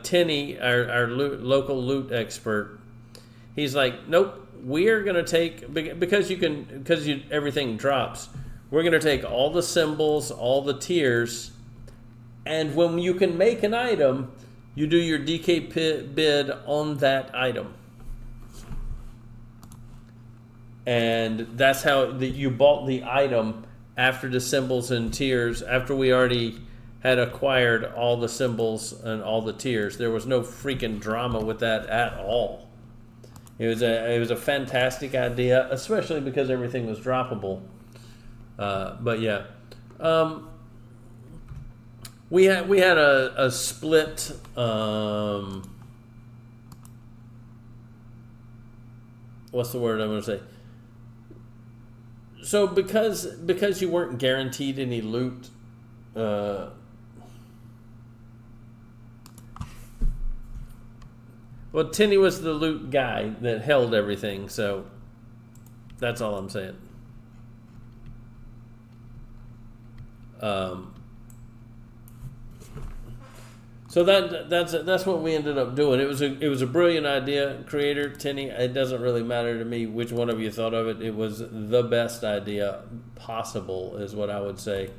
Tinny, our local loot expert, he's like, nope, we're gonna take, because everything drops. We're gonna take all the symbols, all the tiers, and when you can make an item, you do your DK bid on that item. And that's how you bought the item after the symbols and tiers, after we already had acquired all the symbols and all the tiers. There was no freaking drama with that at all. It was a fantastic idea, especially because everything was droppable. But yeah. We had a split what's the word I'm going to say? So because you weren't guaranteed any loot, well, Tinny was the loot guy that held everything, so that's all I'm saying. So that's what we ended up doing. It was a brilliant idea, creator Tinny. It doesn't really matter to me which one of you thought of it. It was the best idea possible, is what I would say.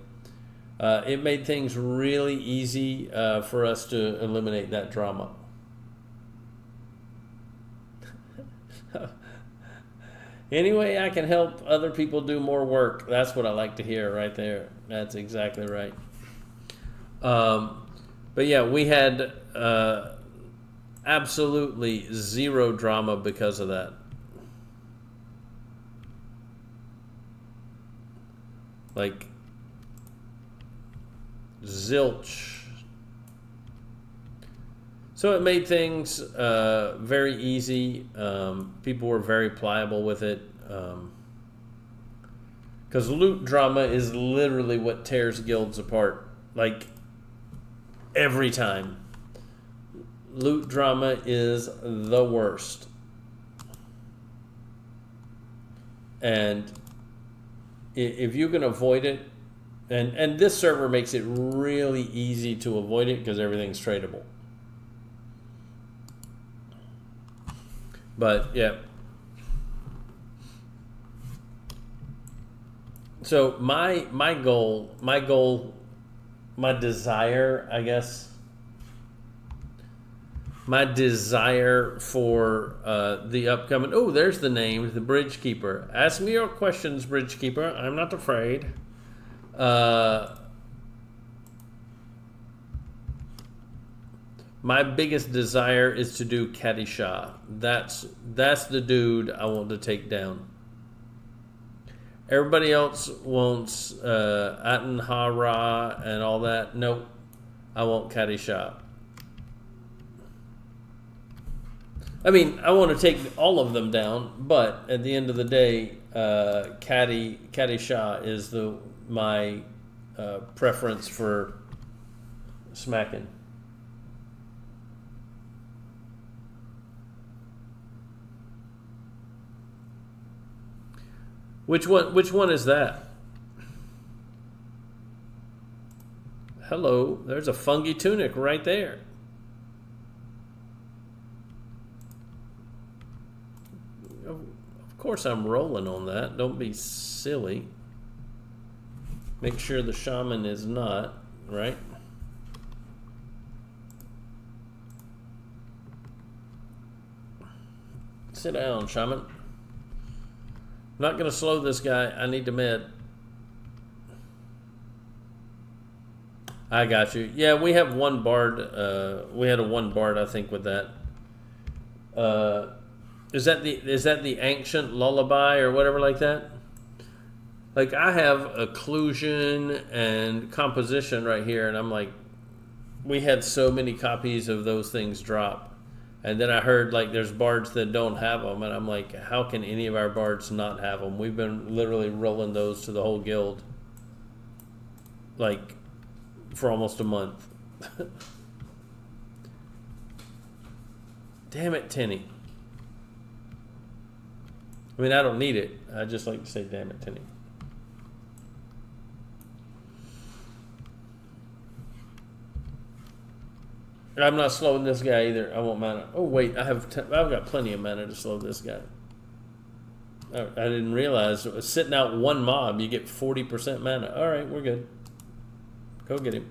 It made things really easy for us to eliminate that drama. Anyway, I can help other people do more work. That's what I like to hear right there. That's exactly right. But yeah, we had absolutely zero drama because of that. Like, zilch. So it made things very easy. People were very pliable with it. Because loot drama is literally what tears guilds apart. Like, every time. Loot drama is the worst. And if you can avoid it, and this server makes it really easy to avoid it because everything's tradable. But yeah. So my desire, I guess, my desire for the upcoming, oh, there's the name, the Bridge Keeper. Ask me your questions, Bridge Keeper. I'm not afraid. My biggest desire is to do Kadishah. That's the dude I want to take down. Everybody else wants Aten Hara and all that. Nope. I want Kadishah. I mean, I want to take all of them down, but at the end of the day, Kadishah is my preference for smacking. Which one is that? Hello, there's a fungi tunic right there. Of course I'm rolling on that. Don't be silly. Make sure the shaman is not, right? Sit down, shaman. I'm not going to slow this guy. I need to med. I got you. Yeah, we have one bard. We had a one bard, I think, with that. Is that the ancient lullaby or whatever like that? Like, I have occlusion and composition right here, and I'm like, we had so many copies of those things drop. And then I heard, like, there's bards that don't have them, and I'm like, how can any of our bards not have them? We've been literally rolling those to the whole guild, like, for almost a month. Damn it, Tinny. I mean, I don't need it. I just like to say, damn it, Tinny. I'm not slowing this guy either. I want mana. Oh wait, I've got plenty of mana to slow this guy. I didn't realize sitting out one mob, you get 40% mana. All right, we're good. Go get him.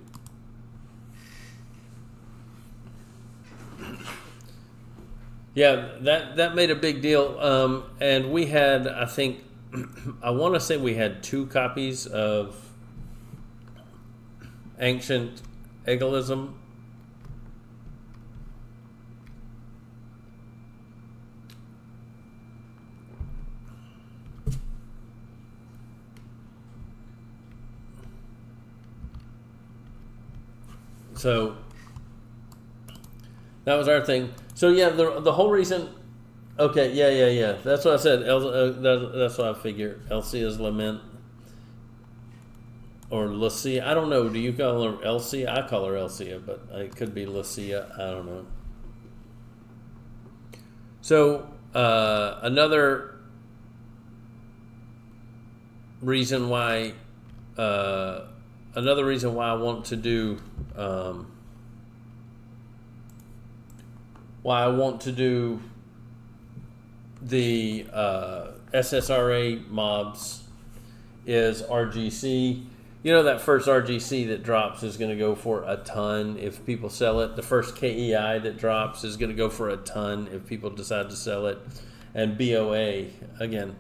Yeah, that made a big deal. And we had, I think, I want to say we had 2 copies of Ancient Egalism. So that was our thing. So yeah, the whole reason. Okay, yeah. That's what I said. That's what I figured. Elsia's Lament or Lucia. I don't know. Do you call her Elsia? I call her Elsia, but it could be Lucia. I don't know. So another reason why. Another reason why I want to do the SSRA mobs is RGC. You know, that first RGC that drops is going to go for a ton if people sell it. The first KEI that drops is going to go for a ton if people decide to sell it. And BOA, again,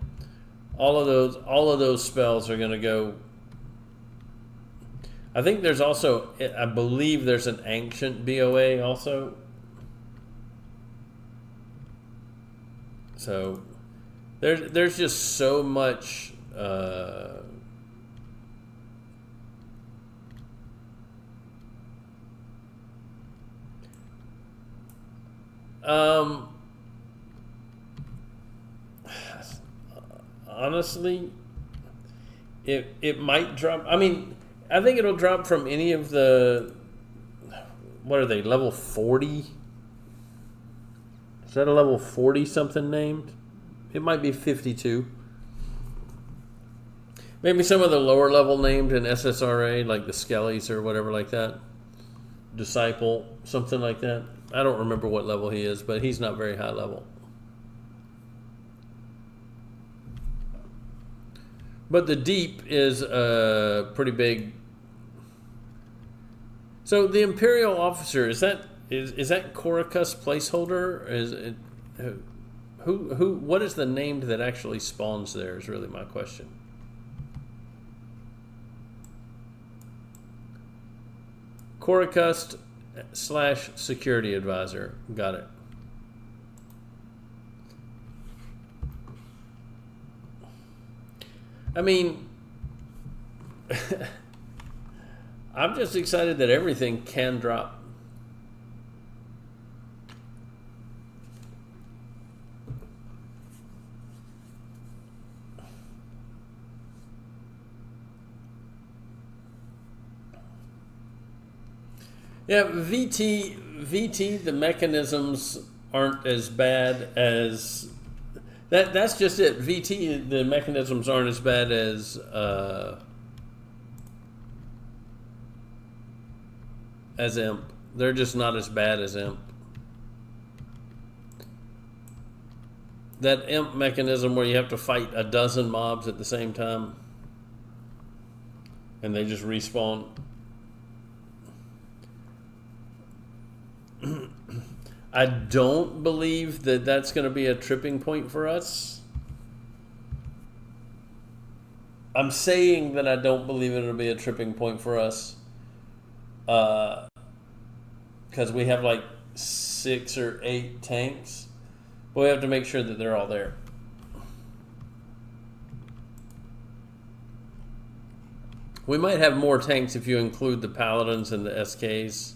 all of those spells are going to go. I think there's also, I believe there's an ancient BOA also. So there's just so much honestly, it might drop. I mean, I think it'll drop from any of the, what are they, level 40? Is that a level 40 something named? It might be 52. Maybe some of the lower level named in SSRA, like the Skellies or whatever like that. Disciple, something like that. I don't remember what level he is, but he's not very high level. But the deep is pretty big. So the Imperial Officer, is that Koricus placeholder? Is it who? What is the name that actually spawns there? Is really my question. Koricus / security advisor. Got it. I mean, I'm just excited that everything can drop. Yeah, VT, the mechanisms aren't as bad as that. That's just it. VT, the mechanisms aren't as bad as Imp. They're just not as bad as Imp. That Imp mechanism where you have to fight a dozen mobs at the same time, and they just respawn. I don't believe that that's going to be a tripping point for us. I'm saying that I don't believe it'll be a tripping point for us because we have like 6 or 8 tanks. But we have to make sure that they're all there. We might have more tanks if you include the Paladins and the SKs.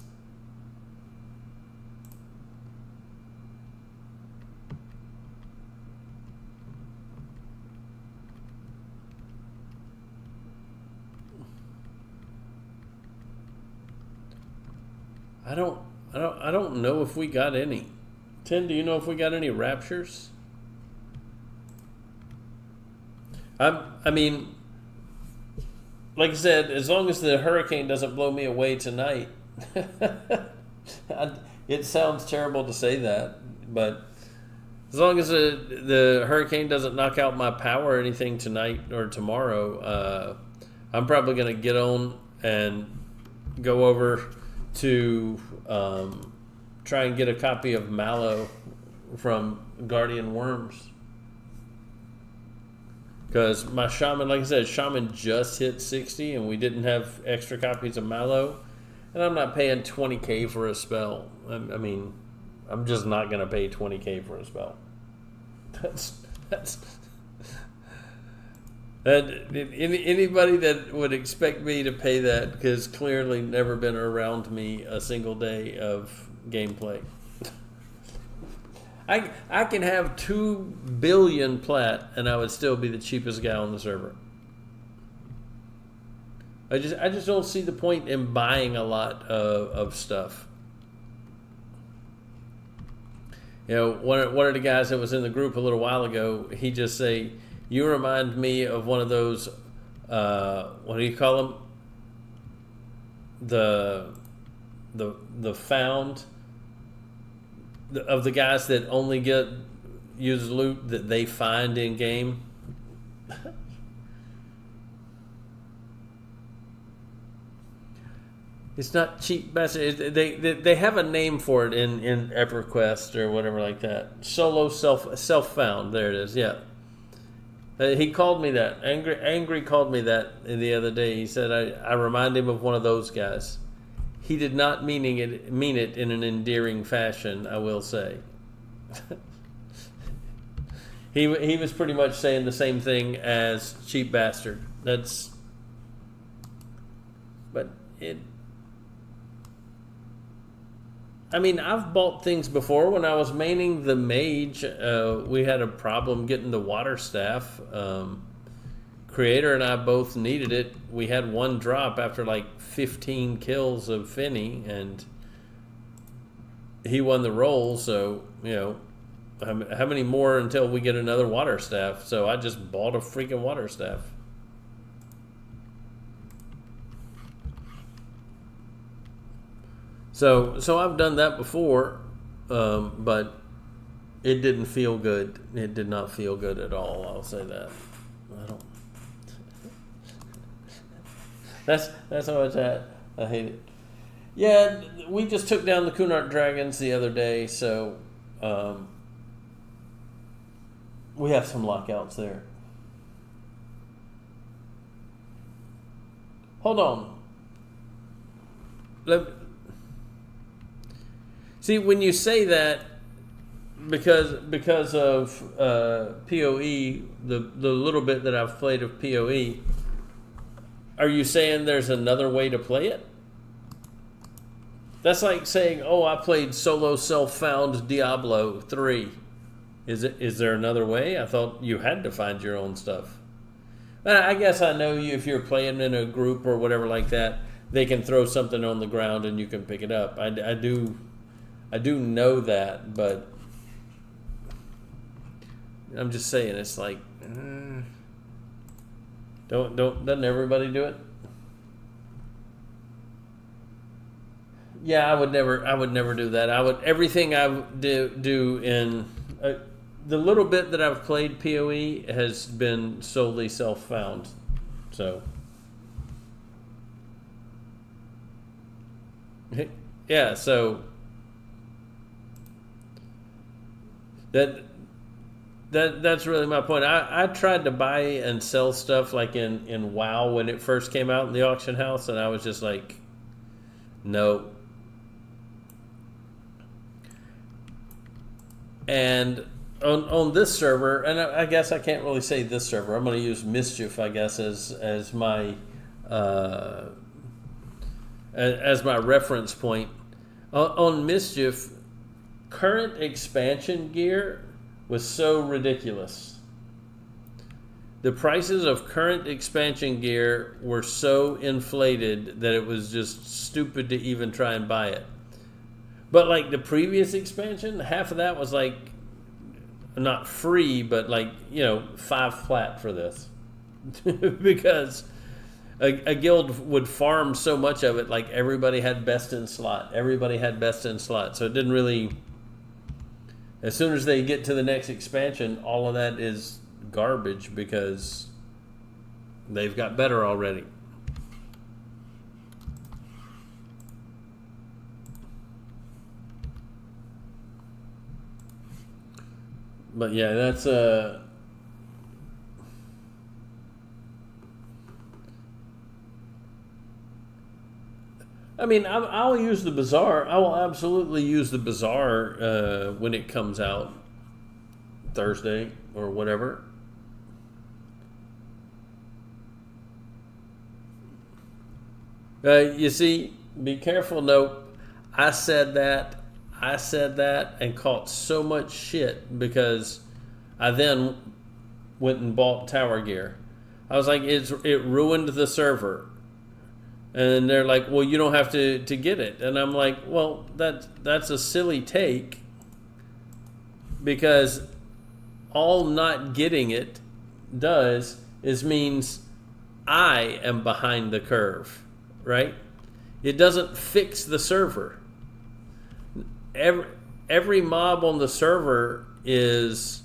I don't know if we got any. Tim, do you know if we got any raptures? I mean, like I said, as long as the hurricane doesn't blow me away tonight, It sounds terrible to say that, but as long as the hurricane doesn't knock out my power or anything tonight or tomorrow, I'm probably going to get on and go over to try and get a copy of Mallow from Guardian Worms. Because my Shaman, like I said, Shaman just hit 60 and we didn't have extra copies of Mallow. And I'm not paying 20k for a spell. I mean, I'm just not going to pay 20k for a spell. Anybody that would expect me to pay that has clearly never been around me a single day of gameplay. I can have 2 billion plat and I would still be the cheapest guy on the server. I just don't see the point in buying a lot of stuff. You know, one of the guys that was in the group a little while ago, he just say, "You remind me of one of those, what do you call them? The found of the guys that only use loot that they find in game." It's not cheap bastard. They have a name for it in EverQuest or whatever like that. Solo self found. There it is. Yeah. He called me that. Angry called me that the other day. He said I remind him of one of those guys. He did not mean it in an endearing fashion, I will say. He was pretty much saying the same thing as cheap bastard. I mean, I've bought things before. When I was maining the mage, we had a problem getting the water staff. Creator and I both needed it. We had one drop after like 15 kills of Finney, and he won the roll. So, you know, how many more until we get another water staff? So I just bought a freaking water staff. So I've done that before, but it didn't feel good. It did not feel good at all. I'll say that. I don't. That's how it's at. I hate it. Yeah, we just took down the Kunart Dragons the other day, so we have some lockouts there. Hold on. See, when you say that, because of PoE, the little bit that I've played of PoE, are you saying there's another way to play it? That's like saying, "Oh, I played solo self-found Diablo 3." Is there another way? I thought you had to find your own stuff. I guess I know you if you're playing in a group or whatever like that. They can throw something on the ground and you can pick it up. I do know that, but I'm just saying it's like doesn't everybody do it? Yeah, I would never do that. Everything I do in the little bit that I've played PoE has been solely self-found. So yeah, so that's really my point. I tried to buy and sell stuff like in WoW when it first came out in the auction house, and I was just like, no. And on this server, and I guess I can't really say this server. I'm going to use Mischief, I guess, as my reference point. On Mischief, current expansion gear was so ridiculous. The prices of current expansion gear were so inflated that it was just stupid to even try and buy it. But like the previous expansion, half of that was like not free, but like, 5 plat for this. Because a guild would farm so much of it, like everybody had best in slot. Everybody had best in slot. So it didn't really, as soon as they get to the next expansion, all of that is garbage because they've got better already. But yeah, that's I mean, I'll use the Bazaar. I will absolutely use the Bazaar when it comes out Thursday or whatever. You see, be careful. No, I said that and caught so much shit because I then went and bought Tower Gear. I was like, it ruined the server. And they're like, well, you don't have to get it. And I'm like, well, that's a silly take because all not getting it does is means I am behind the curve, right? It doesn't fix the server. Every mob on the server is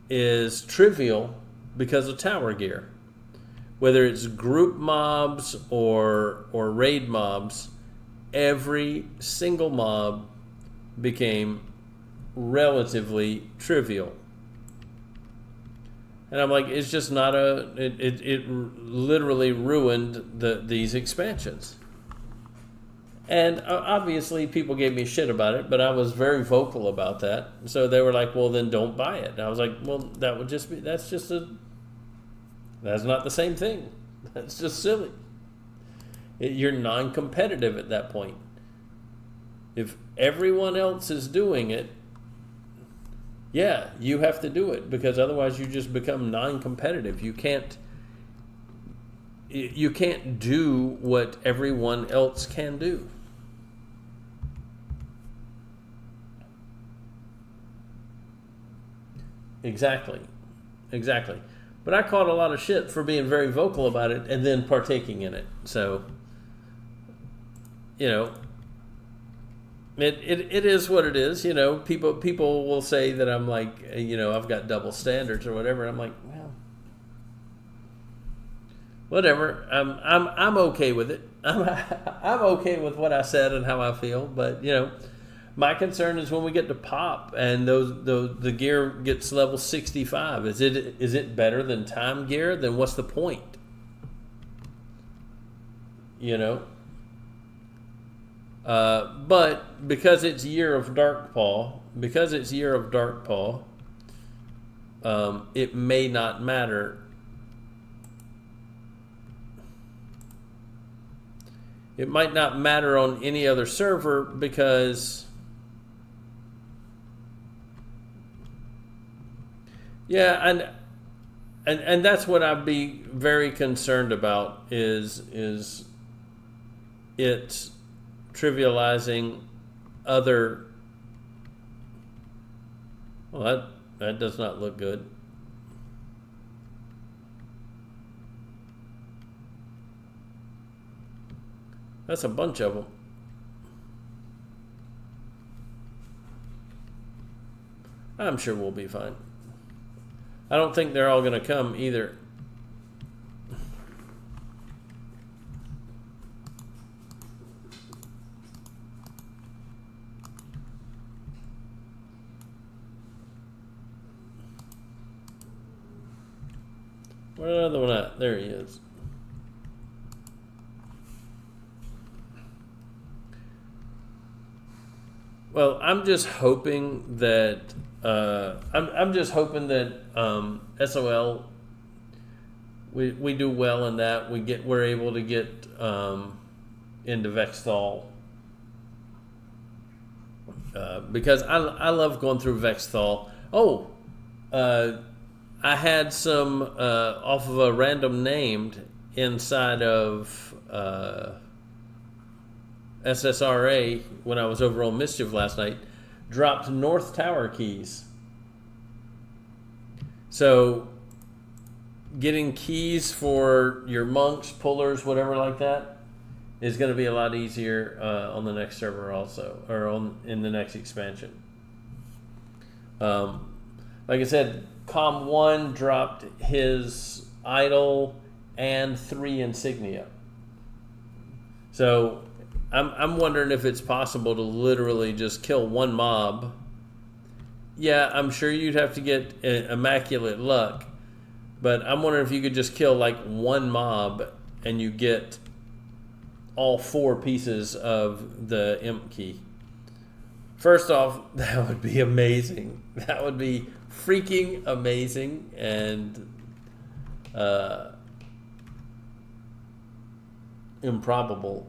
trivial because of Tower Gear. Whether it's group mobs or raid mobs, every single mob became relatively trivial. And I'm like, it's just not it literally ruined these expansions. And obviously people gave me shit about it, but I was very vocal about that. So they were like, well, then don't buy it. And I was like, well, that's not the same thing. That's just silly. You're non-competitive at that point. If everyone else is doing it, yeah, you have to do it because otherwise you just become non-competitive. You can't do what everyone else can do. Exactly. But I caught a lot of shit for being very vocal about it and then partaking in it. So, you know, it is what it is. You know, people will say that I'm like, you know, I've got double standards or whatever. I'm like, well, whatever. I'm okay with it. I'm okay with what I said and how I feel. But you know, my concern is when we get to pop and the gear gets level 65. Is it better than time gear? Then what's the point? You know. But because it's Year of Darkpaw, it may not matter. It might not matter on any other server because, yeah, and that's what I'd be very concerned about is it trivializing other. Well, that does not look good. That's a bunch of them. I'm sure we'll be fine. I don't think they're all going to come either. Where's the other one at? There he is. Well, I'm just hoping that SOL we do well in that we're able to get into Vexthal because I love going through Vexthal. I had some off of a random named inside of SSRA when I was over on Mischief last night, dropped North Tower keys. So getting keys for your monks, pullers, whatever like that is going to be a lot easier on the next server also, or in the next expansion. Like I said, Com 1 dropped his idol and 3 insignia. So I'm wondering if it's possible to literally just kill one mob. Yeah, I'm sure you'd have to get immaculate luck, but I'm wondering if you could just kill like one mob and you get all 4 pieces of the imp key. First off, that would be amazing. That would be freaking amazing, and improbable.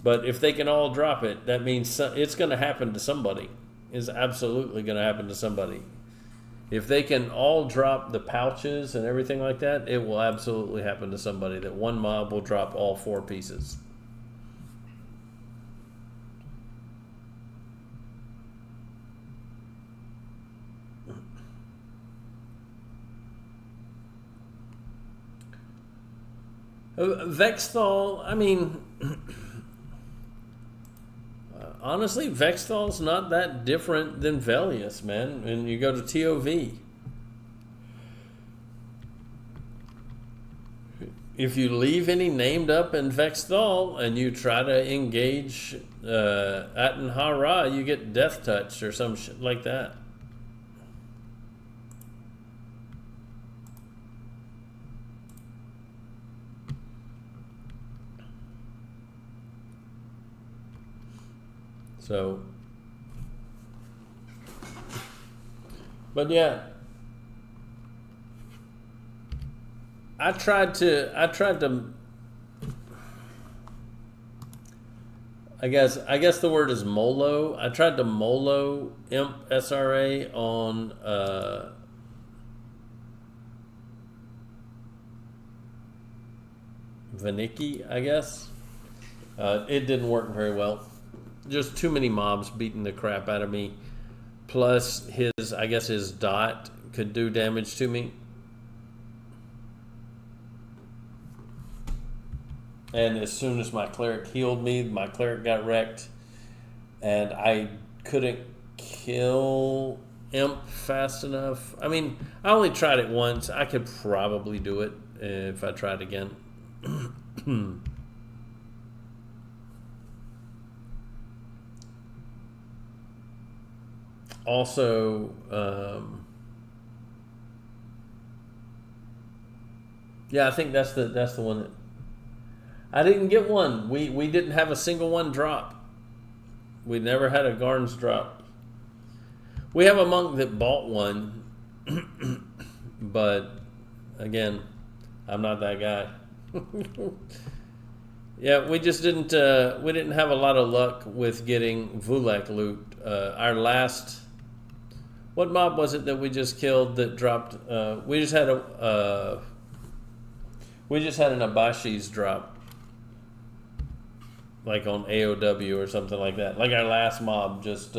But if they can all drop it, that means it's going to happen to somebody. It's absolutely going to happen to somebody. If they can all drop the pouches and everything like that, it will absolutely happen to somebody. That one mob will drop all 4 pieces. Vexthal, I mean, honestly, Vexthal's not that different than Velius, man. And you go to TOV. If you leave any named up in Vexthal and you try to engage Aten Hara, you get Death Touch or some shit like that. So, but yeah, I tried to, I guess the word is molo. I tried to molo Imp SRA on, Vaniki, I guess. It didn't work very well. Just too many mobs beating the crap out of me. Plus his dot could do damage to me. And as soon as my cleric healed me, my cleric got wrecked. And I couldn't kill Imp fast enough. I mean, I only tried it once. I could probably do it if I tried again. Also, yeah, I think that's the one that I didn't get one. We didn't have a single one drop. We never had a Garns drop. We have a monk that bought one, but again, I'm not that guy. Yeah, we just didn't. We didn't have a lot of luck with getting Vulek loot. Our last. What mob was it that we just killed that dropped? We just had an Abashi's drop, like on AOW or something like that. Like our last mob just.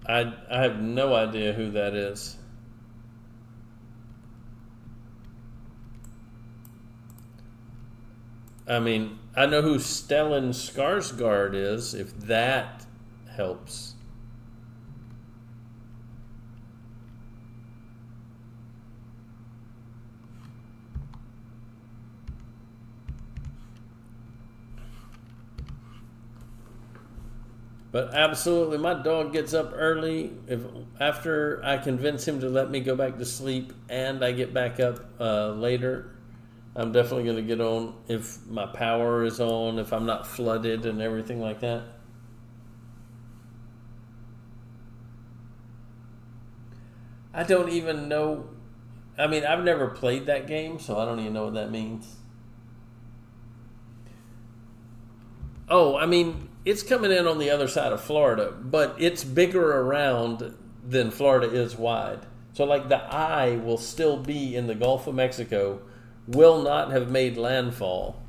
I have no idea who that is. I mean, I know who Stellan Skarsgård is, if that helps. But absolutely, my dog gets up early. After I convince him to let me go back to sleep and I get back up later, I'm definitely going to get on if my power is on, if I'm not flooded and everything like that. I don't even know. I mean, I've never played that game, so I don't even know what that means. Oh, I mean, it's coming in on the other side of Florida, but it's bigger around than Florida is wide. So, like, the eye will still be in the Gulf of Mexico, will not have made landfall,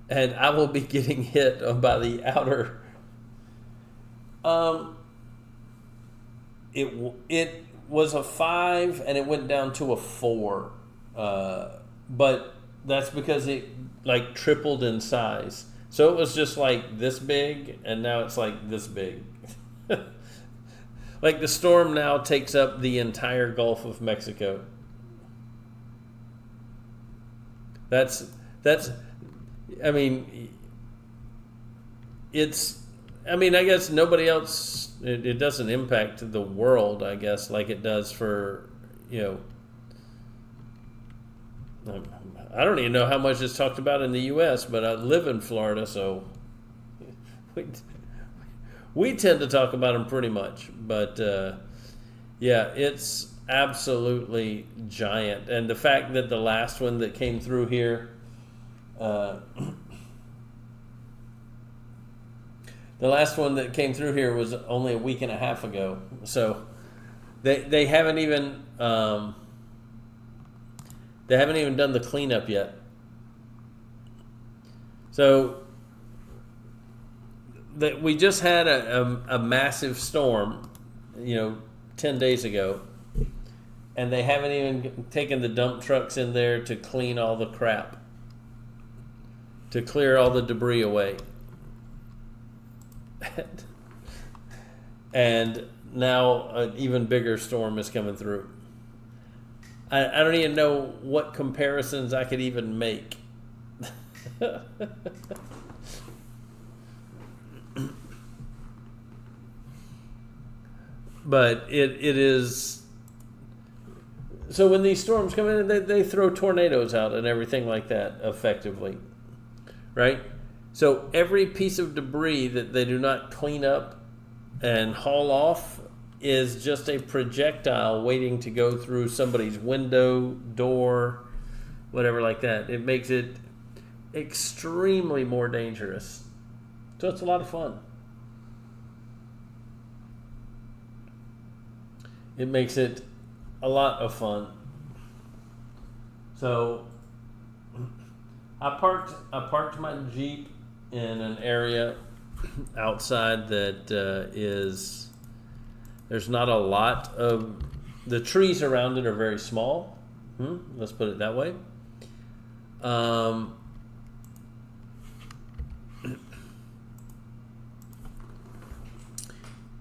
and I will be getting hit by the outer. Um, it was a 5, and it went down to a 4, but that's because it like tripled in size. So it was just like this big, and now it's like this big. Like the storm now takes up the entire Gulf of Mexico. That's I mean, I guess nobody else, it doesn't impact the world, I guess, like it does for, I don't even know how much it's talked about in the U.S., but I live in Florida, so we tend to talk about them pretty much. But yeah, it's absolutely giant. And the fact that the last one that came through here, the last one that came through here was only a week and a half ago. So they haven't even done the cleanup yet. So we just had a massive storm, 10 days ago, and they haven't even taken the dump trucks in there to clean all the crap, to clear all the debris away. And now an even bigger storm is coming through. I don't even know what comparisons I could even make. But it is. So when these storms come in, they throw tornadoes out and everything like that, effectively, right? So every piece of debris that they do not clean up and haul off is just a projectile waiting to go through somebody's window, door, whatever like that. It makes it extremely more dangerous. So it's a lot of fun. It makes it a lot of fun. So I parked my Jeep in an area outside that there's not a lot of, the trees around it are very small. Let's put it that way.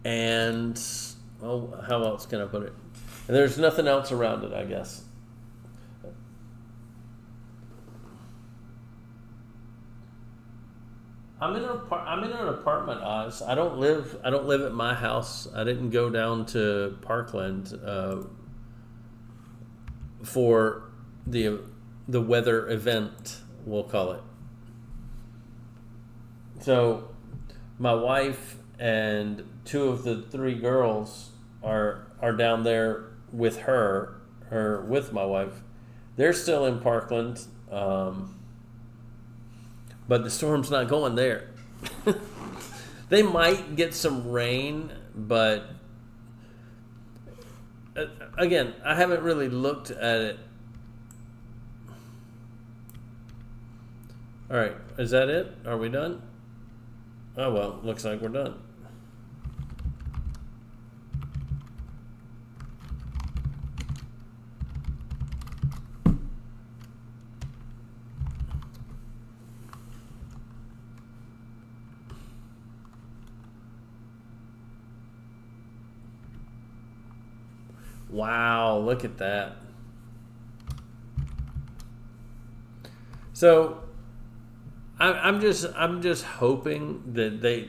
And, well, how else can I put it? And there's nothing else around it, I guess. I'm in an apartment, Oz. I don't live at my house. I didn't go down to Parkland for the weather event, we'll call it. So my wife and 2 of the 3 girls are down there with with my wife. They're still in Parkland. But the storm's not going there. They might get some rain, but again, I haven't really looked at it. All right, is that it? Are we done? Oh, well, looks like we're done. Wow, look at that. So I'm just hoping that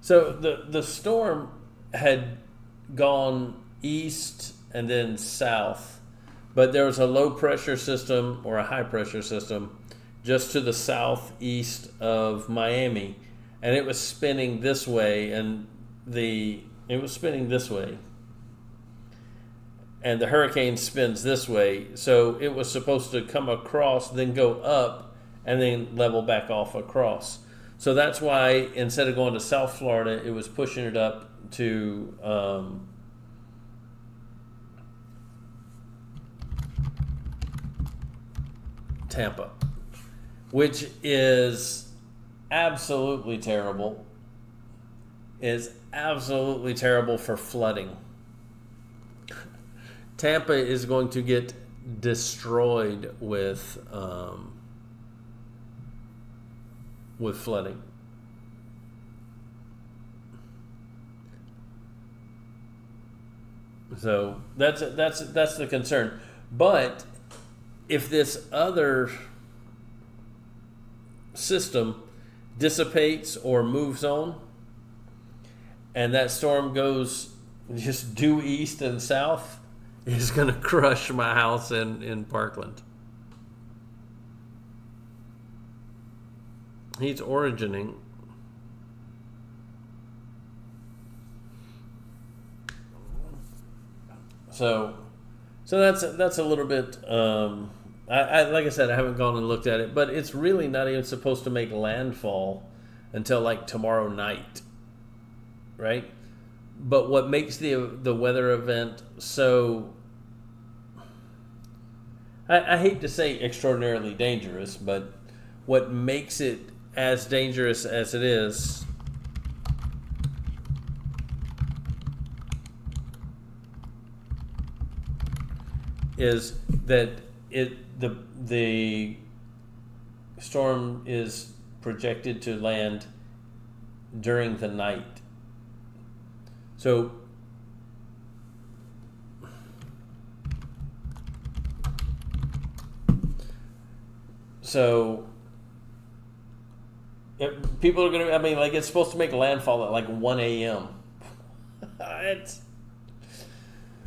so the storm had gone east and then south, but there was a low pressure system or a high pressure system just to the southeast of Miami, and it was spinning this way, and it was spinning this way. And the hurricane spins this way, so it was supposed to come across, then go up, and then level back off across. So that's why instead of going to South Florida, it was pushing it up to Tampa, which is absolutely terrible. Is absolutely terrible for flooding. Tampa is going to get destroyed with flooding. So that's the concern. But if this other system dissipates or moves on, and that storm goes just due east and south, it's going to crush my house in Parkland. He's origining. So that's a little bit. I like I said, I haven't gone and looked at it, but it's really not even supposed to make landfall until like tomorrow night, right? But what makes the weather event so, I hate to say extraordinarily dangerous, but what makes it as dangerous as it is that the storm is projected to land during the night. So people are going to, I mean, like, it's supposed to make landfall at like 1 a.m.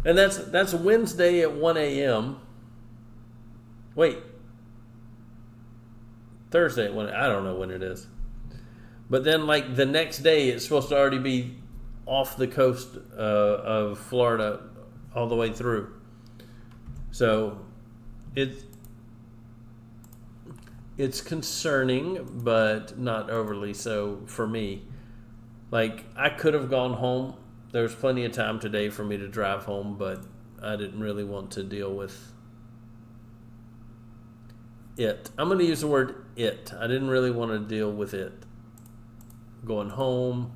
And that's Wednesday at 1 a.m. Wait. Thursday at 1, I don't know when it is. But then, like, the next day, it's supposed to already be off the coast of Florida all the way through. So it's concerning, but not overly so for me. Like, I could have gone home. There's plenty of time today for me to drive home, but I didn't really want to deal with it. I'm going to use the word it. I didn't really want to deal with it. Going home,